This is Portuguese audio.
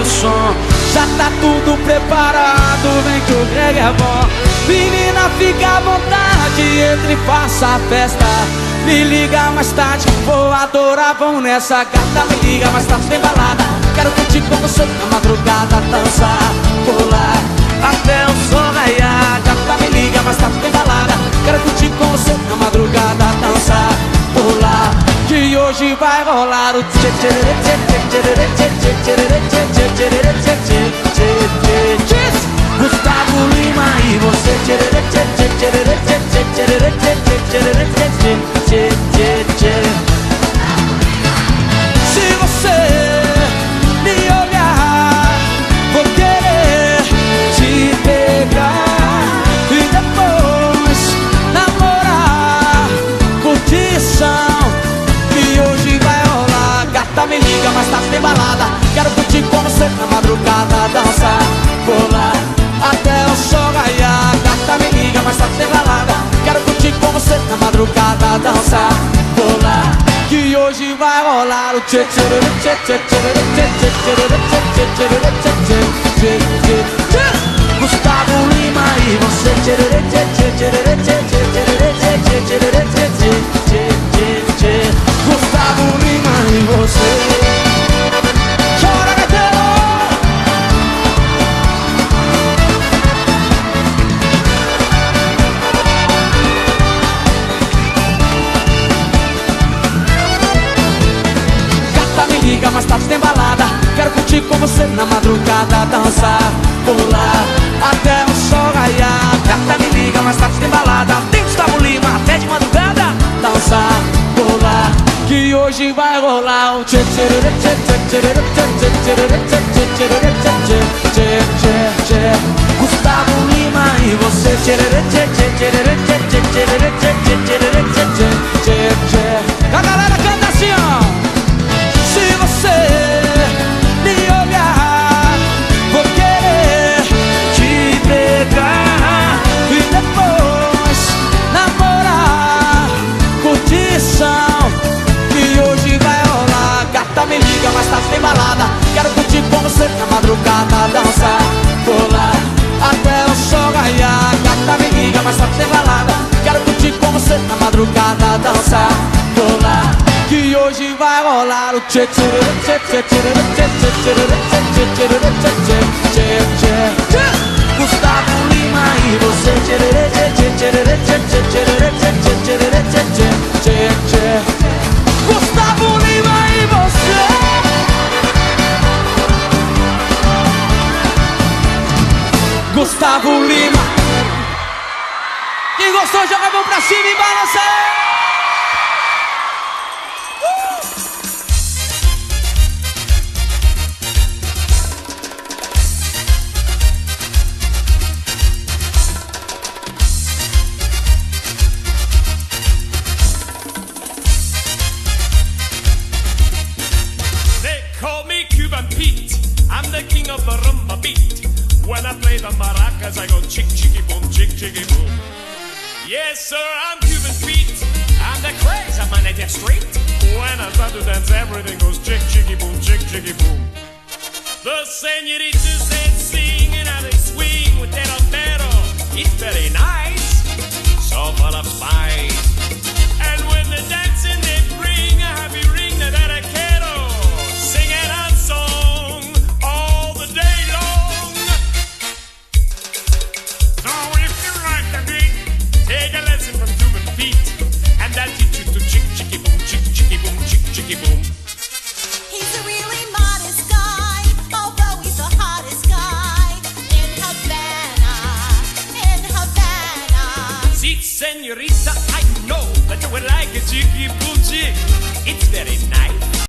o som. Já tá tudo preparado, vem que o Greg é bom. Menina, fica à vontade, entre e faça a festa. Me liga mais tarde, vou adorar, vão nessa gata. Me liga mais tarde, tem balada. Quero curtir com você na madrugada, dançar, pular até o sol raiar. Gata, me liga mais tarde, tem balada. Quero curtir com você na madrugada, dançar, pular, que hoje vai rolar o tchê tchê tchê tchê tchê tchê tchê tchê tchê tchê tchê. Gustavo Lima e você tchê tchê tchê tchê tchê tchê tchê tchê tchê tchê. Se você me olhar, vou querer te pegar e depois namorar. Curtição que hoje vai rolar. Gata, me liga, mais tarde tem balada. Quero curtir com você na madrugada, dançar, pular até o sol raiar. Gata, me liga, mais tarde tem balada. Quero curtir com você na madrugada, dançar, pular, que hoje vai rolar o tchê tchê tchê tchê tchê tchê tchê tchê tchê tchê. Gustavo Lima e você tchê tchê tchê tchê tchê tchê tchê tchê tchê. Gustavo Lima e você. Chora, gaiteiro! Liga, mais tarde tem balada. Quero curtir com você na madrugada, dançar, pular até o sol raiar. Gata, me liga, mais tarde tem balada. Tem Gustavo Lima até de madrugada, dançar, pular, que hoje vai rolar o tchê tchê tchê tchê tchê tchê tchê tchê tchê tchê. Gustavo Lima e você tchê tchê tchê tchê tchê tchê tchê tchê. A galera canta assim, ó. Se você me olhar, vou querer te pegar e depois namorar. Curtição que hoje vai rolar. Gata, me liga, mais tarde tem balada. Quero curtir com você na madrugada, dançar, pular até o sol raiar. Gata, me liga, mais tarde tem balada. Quero curtir com você na madrugada, dançar, pular, que hoje vai rolar o tchê tchê tchê tchê tchê tchê tchê tchê tchê. Gustavo Lima e você tchê tchê tchê tchê tchê tchê tchê. Gustavo Lima e você. Gustavo Lima. Quem gostou, joga a mão pra cima e balança. I'm the king of the rumba beat. When I play the maracas, I go chick chicky boom, chick chicky boom. Yes, sir, I'm Cuban Pete. I'm the craze of my native street. When I start to dance, everything goes chick chicky boom, chick chicky boom. The senoritas they sing and how they swing with that altero. It's very nice, so full of spice. And when they're dancing, they bring a happy ring to that vaquero. Singing a song all the day long. So if you like the beat, take a lesson from Cuban Pete, and that'll teach you to chick chicky boom, chick chicky boom, chick chicky boom. He's a really modest guy, although he's the hottest guy in Havana, in Havana. See, senorita, I know that you would like a chicky boom chick. It's very nice.